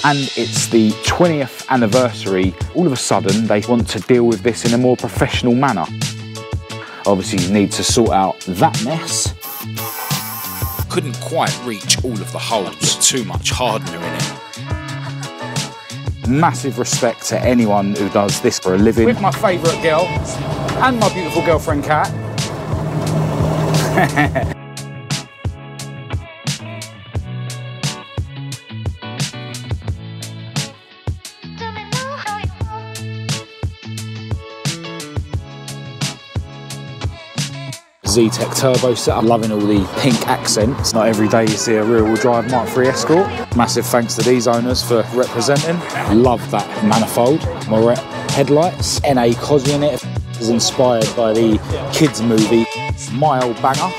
and it's the 20th anniversary. All of a sudden they want to deal with this in a more professional manner. Obviously you need to sort out that mess. Couldn't quite reach all of the holes, too much hardener in it. Massive respect to anyone who does this for a living. With my favourite girl and my beautiful girlfriend Kat. Z-Tech turbo set. I'm loving all the pink accents. Not every day you see a rear-wheel drive Mk2 Escort. Massive thanks to these owners for representing. Love that manifold. Moret headlights. NA COSWORTH in it. Is inspired by the kids movie Mile Banger.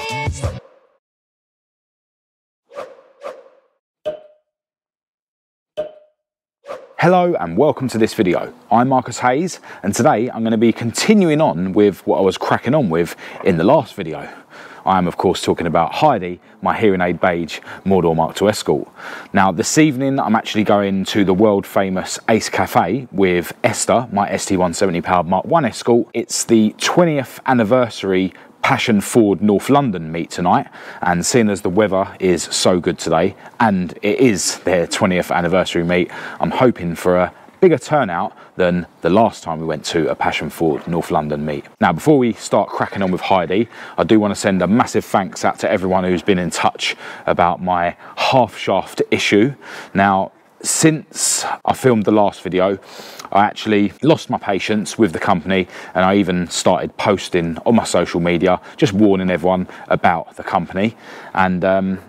Hello and welcome to this video. I'm Marcus Hayes and today I'm going to be continuing on with what I was cracking on with in the last video. I am of course talking about Heidi, my hearing aid beige Mk2 Escort. Now this evening I'm actually going to the world famous Ace Cafe with Esther, my ST170 powered Mk1 Escort. It's the 20th anniversary PassionFord North London meet tonight, and seeing as the weather is so good today and it is their 20th anniversary meet, I'm hoping for a bigger turnout than the last time we went to a PassionFord North London meet. Now before we start cracking on with Heidi, I do want to send a massive thanks out to everyone who's been in touch about my half shaft issue. Now since I filmed the last video, I actually lost my patience with the company and I even started posting on my social media, just warning everyone about the company. And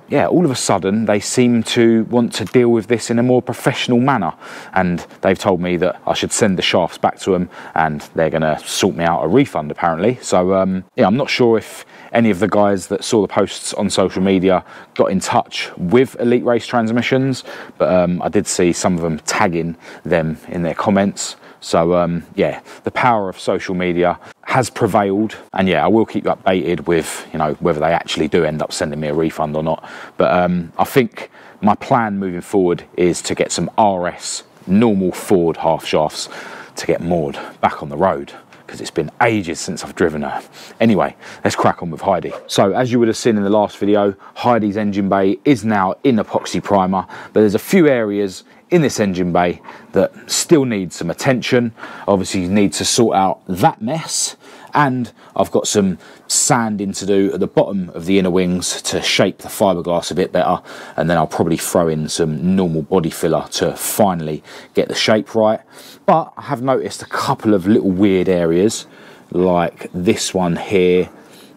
yeah, all of a sudden they seem to want to deal with this in a more professional manner. And they've told me that I should send the shafts back to them and they're gonna sort me out a refund apparently. So yeah, I'm not sure if any of the guys that saw the posts on social media got in touch with Elite Race Transmissions, but I did see some of them tagging them in their comments. So yeah, the power of social media has prevailed, and yeah, I will keep you updated with, you know, whether they actually do end up sending me a refund or not. But I think my plan moving forward is to get some RS normal Ford half shafts to get Maud back on the road, because it's been ages since I've driven her. Anyway, let's crack on with Heidi. So as you would have seen in the last video, Heidi's engine bay is now in epoxy primer, but there's a few areas in this engine bay that still need some attention. Obviously you need to sort out that mess, and I've got some sanding to do at the bottom of the inner wings to shape the fiberglass a bit better, and then I'll probably throw in some normal body filler to finally get the shape right. But I have noticed a couple of little weird areas, like this one here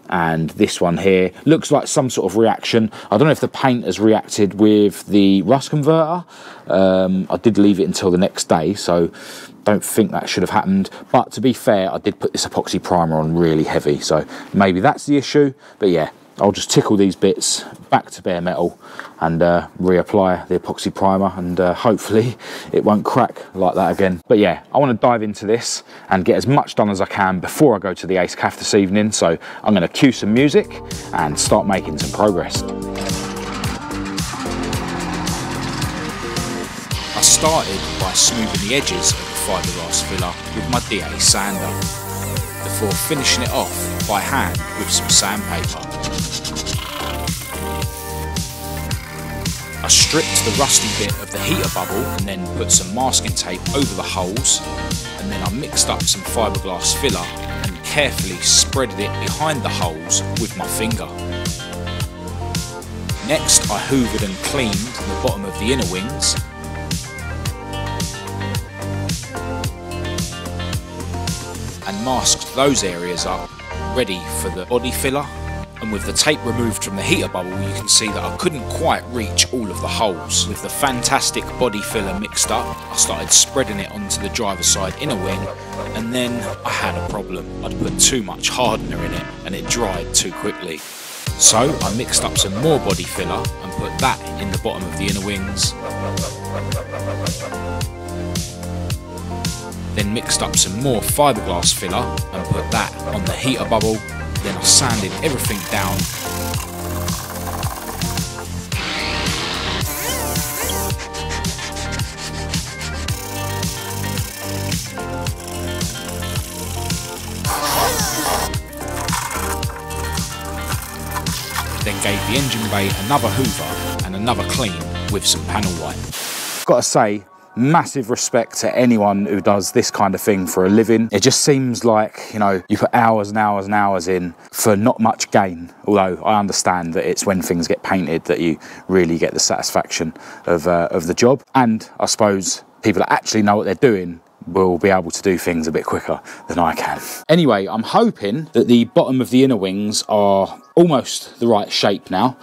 and this one here. Looks like some sort of reaction. I don't know if the paint has reacted with the rust converter. I did leave it until the next day, so don't think that should have happened. But to be fair, I did put this epoxy primer on really heavy, so maybe that's the issue. But yeah, I'll just tickle these bits back to bare metal and reapply the epoxy primer, and hopefully it won't crack like that again. But yeah, I want to dive into this and get as much done as I can before I go to the Ace Cafe this evening. So I'm going to cue some music and start making some progress. I started by smoothing the edges of the fiberglass filler with my DA sander, before finishing it off by hand with some sandpaper. I stripped the rusty bit of the heater bubble and then put some masking tape over the holes, and then I mixed up some fiberglass filler and carefully spreaded it behind the holes with my finger. Next I hoovered and cleaned the bottom of the inner wings, and masked those areas up, ready for the body filler. And with the tape removed from the heater bubble, you can see that I couldn't quite reach all of the holes. With the fantastic body filler mixed up, I started spreading it onto the driver's side inner wing, and then I had a problem. I'd put too much hardener in it and it dried too quickly. So I mixed up some more body filler and put that in the bottom of the inner wings. Then mixed up some more fiberglass filler and put that on the heater bubble. Then I sanded everything down. gave the engine bay another hoover and another clean with some panel white. Got to say, massive respect to anyone who does this kind of thing for a living. It just seems like, you know, you put hours and hours and hours in for not much gain. Although I understand that it's when things get painted that you really get the satisfaction of the job. And I suppose people that actually know what they're doing will be able to do things a bit quicker than I can. Anyway, I'm hoping that the bottom of the inner wings are almost the right shape now.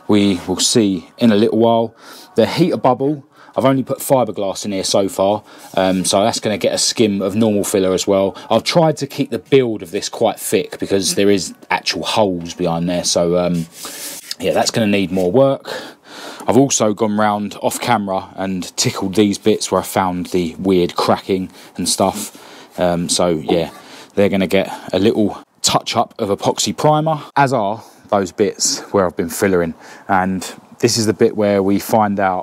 We will see in a little while. The heater bubble, I've only put fiberglass in here so far, so that's going to get a skim of normal filler as well. I've tried to keep the build of this quite thick because there is actual holes behind there, so yeah, that's going to need more work. I've also gone round off camera and tickled these bits where I found the weird cracking and stuff, so yeah, they're going to get a little touch up of epoxy primer, as are those bits where I've been fillering. And this is the bit where we find out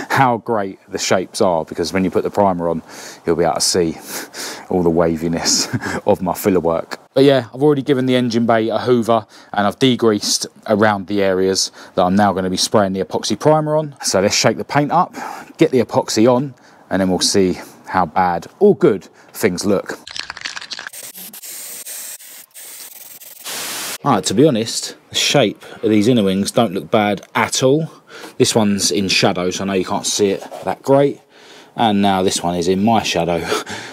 how great the shapes are, because when you put the primer on, you'll be able to see all the waviness of my filler work. But yeah, I've already given the engine bay a hoover and I've degreased around the areas that I'm now going to be spraying the epoxy primer on. So let's shake the paint up, get the epoxy on, and then we'll see how bad or good things look. Alright, to be honest, the shape of these inner wings don't look bad at all. This one's in shadow, so I know you can't see it that great. And now this one is in my shadow.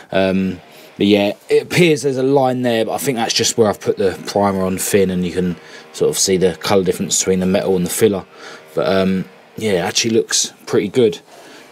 But yeah, it appears there's a line there, but I think that's just where I've put the primer on thin and you can sort of see the colour difference between the metal and the filler. But yeah, it actually looks pretty good.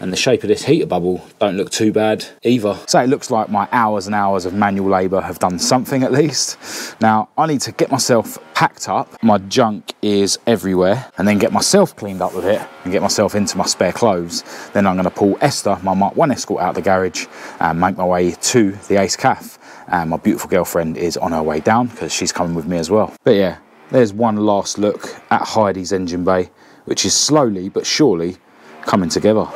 And the shape of this heater bubble don't look too bad either. So it looks like my hours and hours of manual labour have done something at least. Now I need to get myself packed up. My junk is everywhere, and then get myself cleaned up with it and get myself into my spare clothes. Then I'm going to pull Esther, my Mk1 Escort, out of the garage and make my way to the Ace Cafe. And my beautiful girlfriend is on her way down because she's coming with me as well. But yeah, there's one last look at Heidi's engine bay, which is slowly but surely coming together.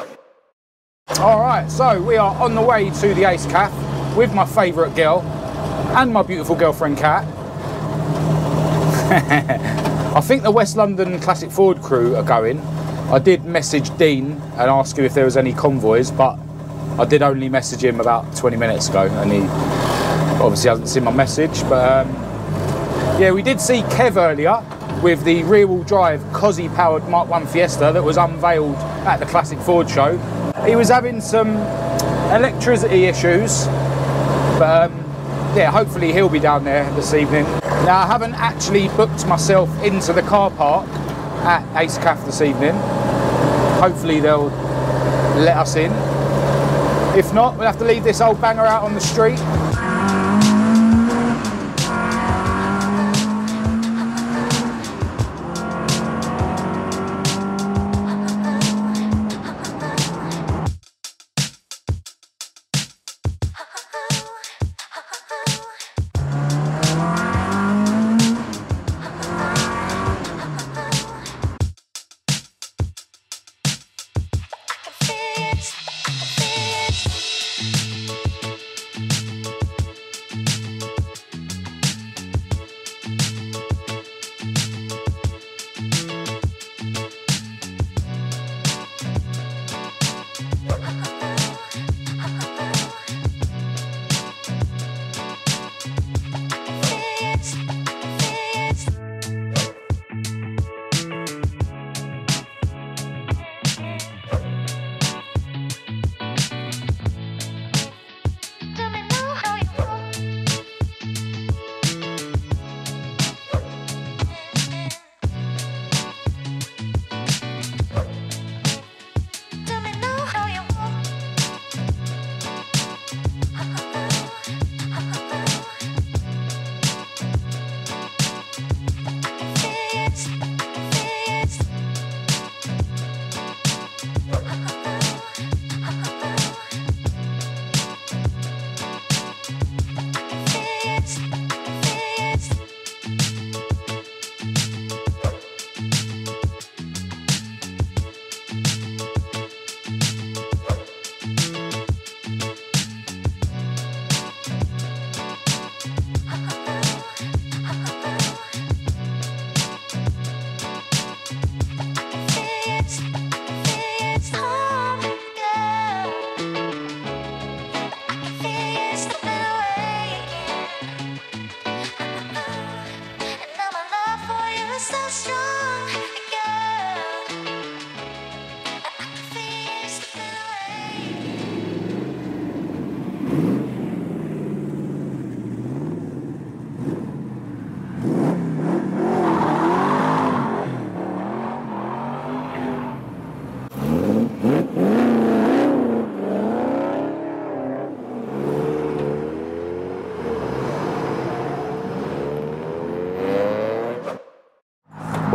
Alright, so we are on the way to the Ace Cafe with my favourite girl and my beautiful girlfriend Kat. I think the West London Classic Ford crew are going. I did message Dean and ask him if there was any convoys, but I did only message him about 20 minutes ago and he obviously hasn't seen my message. But yeah, we did see Kev earlier with the rear-wheel drive COSWORTH powered Mk1 Fiesta that was unveiled at the Classic Ford show. He was having some electricity issues, but yeah, hopefully he'll be down there this evening. Now, I haven't actually booked myself into the car park at Ace Cafe this evening. Hopefully they'll let us in. If not, we'll have to leave this old banger out on the street.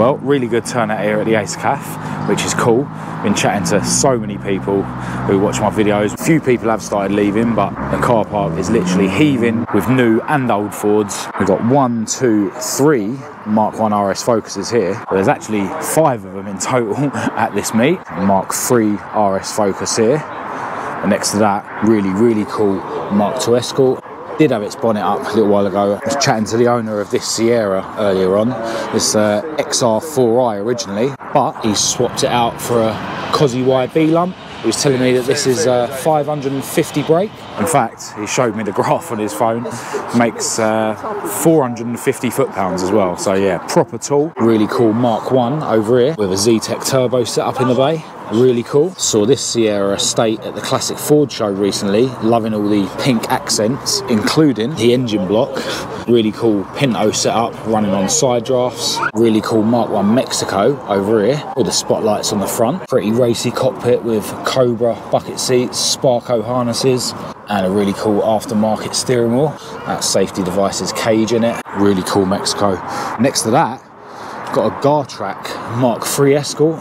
Well, really good turnout here at the Ace Cafe, which is cool. Been chatting to so many people who watch my videos. A few people have started leaving, but the car park is literally heaving with new and old Fords. We've got 1, 2, 3 Mk1 RS Focuses here. But there's actually 5 of them in total at this meet. Mk3 RS Focus here. And next to that, really cool Mk2 Escort. Did have its bonnet up a little while ago. I was chatting to the owner of this Sierra earlier on, this XR4i originally, but he swapped it out for a COSWORTH B lump. He was telling me that this is 550 brake. In fact, he showed me the graph on his phone. Makes 450 foot-pounds as well. So yeah, proper tool. Really cool Mk1 over here with a Z-Tech turbo set up in the bay. Really cool. Saw this Sierra Estate at the Classic Ford show recently. Loving all the pink accents, including the engine block. Really cool Pinto setup, running on side drafts. Really cool Mk1 Mexico over here with the spotlights on the front. Pretty racy cockpit with Cobra bucket seats, Sparco harnesses, and a really cool aftermarket steering wheel. That safety devices cage in it. Really cool Mexico. Next to that, got a Gartrack Mk3 Escort.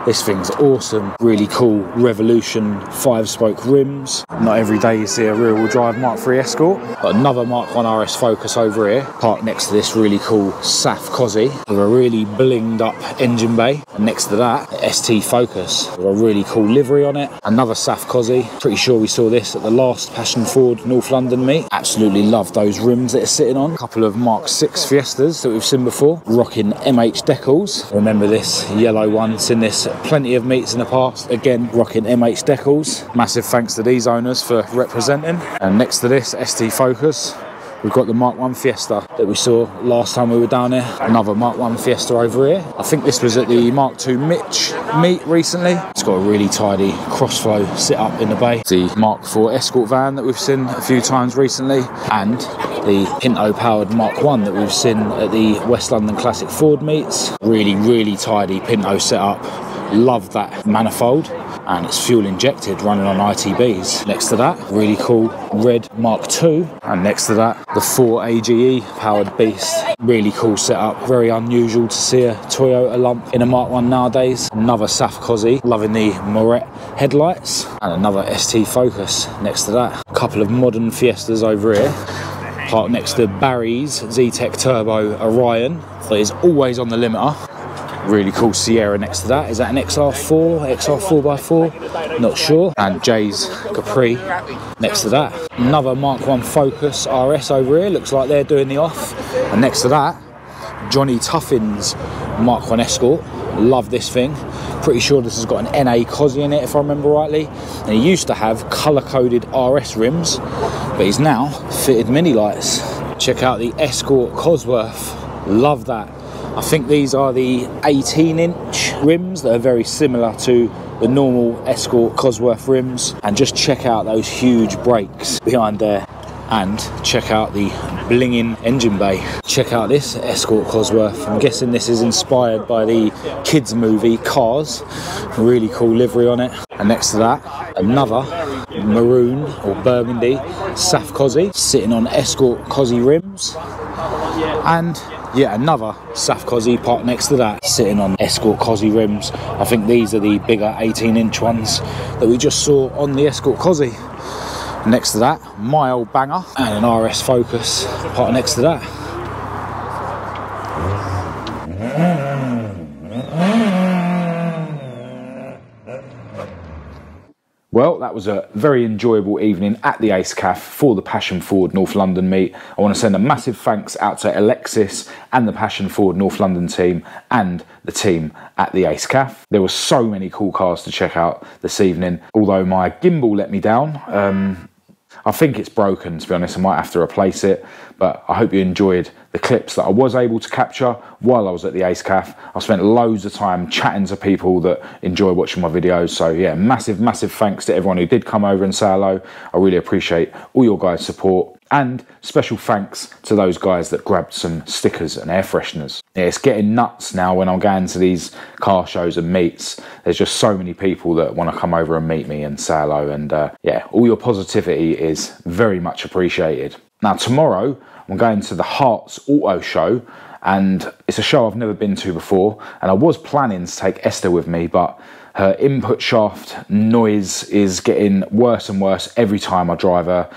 This thing's awesome, really cool Revolution 5-spoke rims. Not every day you see a rear-wheel drive Mk3 Escort. Got another Mk1 RS Focus over here, parked next to this really cool SAF COSI with a really blinged up engine bay. And next to that, ST Focus with a really cool livery on it. Another SAF COSI. Pretty sure we saw this at the last PassionFord North London meet. Absolutely love those rims that it's sitting on. A couple of Mk6 Fiestas that we've seen before. Rocking MH decals. Remember this yellow one, seen this plenty of meets in the past. Again, rocking MH decals. Massive thanks to these owners for representing. And next to this ST Focus, we've got the Mk1 Fiesta that we saw last time we were down here. Another Mk1 Fiesta over here. I think this was at the Mk2 Mitch meet recently. It's got a really tidy crossflow sit up in the bay. The Mk4 Escort van that we've seen a few times recently, and the Pinto powered Mk1 that we've seen at the West London Classic Ford meets. Really tidy Pinto setup. Love that manifold, and it's fuel injected, running on ITBs. Next to that, really cool red Mk2, and next to that, the 4 AGE powered beast. Really cool setup, very unusual to see a Toyota lump in a Mk1 nowadays. Another SAF COSI, loving the Moret headlights, and another ST Focus next to that. A couple of modern Fiestas over here, parked next to Barry's Z-Tech Turbo Orion that is always on the limiter. Really cool Sierra next to that. Is that an XR4, XR4x4? Not sure. And Jay's Capri next to that. Another Mk1 Focus RS over here. Looks like they're doing the off. And next to that, Johnny Tuffin's Mk1 Escort. Love this thing. Pretty sure this has got an NA COSI in it, if I remember rightly. And he used to have colour-coded RS rims, but he's now fitted mini lights. Check out the Escort COSWORTH. Love that. I think these are the 18-inch rims that are very similar to the normal Escort COSWORTH rims. And just check out those huge brakes behind there. And check out the blinging engine bay. Check out this Escort COSWORTH. I'm guessing this is inspired by the kids movie Cars. Really cool livery on it. And next to that, another maroon or burgundy SAF COSI sitting on Escort COSI rims. And yeah, another SAF COSI parked next to that, sitting on Escort COSI rims. I think these are the bigger 18-inch ones that we just saw on the Escort COSI. Next to that, my old banger, and an RS Focus parked next to that. Well, that was a very enjoyable evening at the Ace Cafe for the PassionFord North London meet. I want to send a massive thanks out to Alexis and the PassionFord North London team and the team at the Ace Cafe. There were so many cool cars to check out this evening, although my gimbal let me down. I think it's broken, to be honest. I might have to replace it, but I hope you enjoyed the clips that I was able to capture while I was at the Ace Cafe. I spent loads of time chatting to people that enjoy watching my videos. So yeah, massive thanks to everyone who did come over and say hello. I really appreciate all your guys' support. And special thanks to those guys that grabbed some stickers and air fresheners. Yeah, it's getting nuts now when I'm going to these car shows and meets. There's just so many people that want to come over and meet me and say hello. And yeah, all your positivity is very much appreciated. Now tomorrow, I'm going to the Hearts Auto Show and it's a show I've never been to before, and I was planning to take Esther with me, but her input shaft noise is getting worse and worse every time I drive her,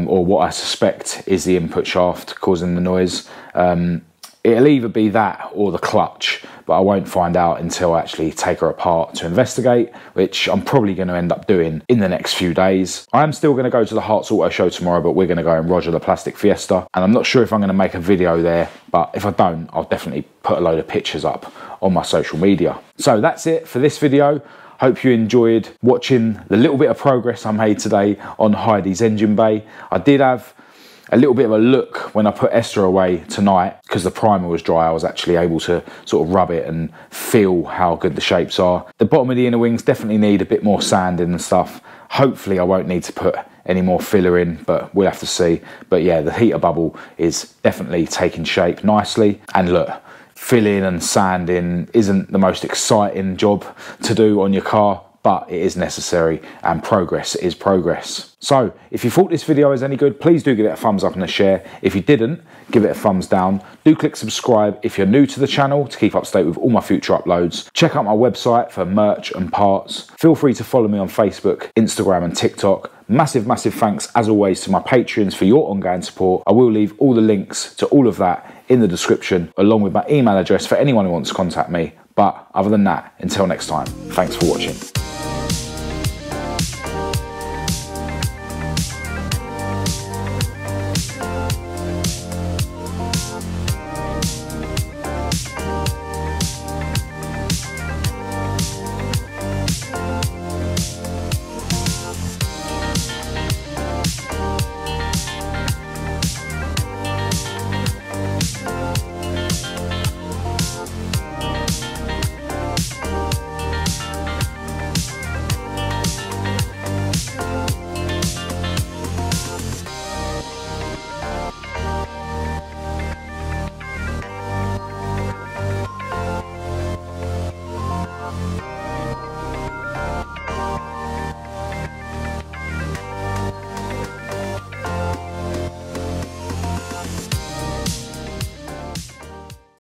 or what I suspect is the input shaft causing the noise. It'll either be that or the clutch, but I won't find out until I actually take her apart to investigate, which I'm probably going to end up doing in the next few days. I am still going to go to the Hearts Auto Show tomorrow, but we're going to go and Roger the plastic Fiesta, and I'm not sure if I'm going to make a video there, but if I don't, I'll definitely put a load of pictures up on my social media. So that's it for this video. Hope you enjoyed watching the little bit of progress I made today on Heidi's engine bay. I did have a little bit of a look when I put Esther away tonight, because the primer was dry. I was actually able to sort of rub it and feel how good the shapes are. The bottom of the inner wings definitely need a bit more sanding and stuff. Hopefully I won't need to put any more filler in, but we'll have to see. But yeah, the heater bubble is definitely taking shape nicely. And look, filling and sanding isn't the most exciting job to do on your car, but it is necessary, and progress is progress. So if you thought this video is any good, please do give it a thumbs up and a share. If you didn't, give it a thumbs down. Do click subscribe if you're new to the channel to keep up to date with all my future uploads. Check out my website for merch and parts. Feel free to follow me on Facebook, Instagram and TikTok. Massive thanks as always to my Patreons for your ongoing support. I will leave all the links to all of that in the description, along with my email address for anyone who wants to contact me. But other than that, until next time, thanks for watching.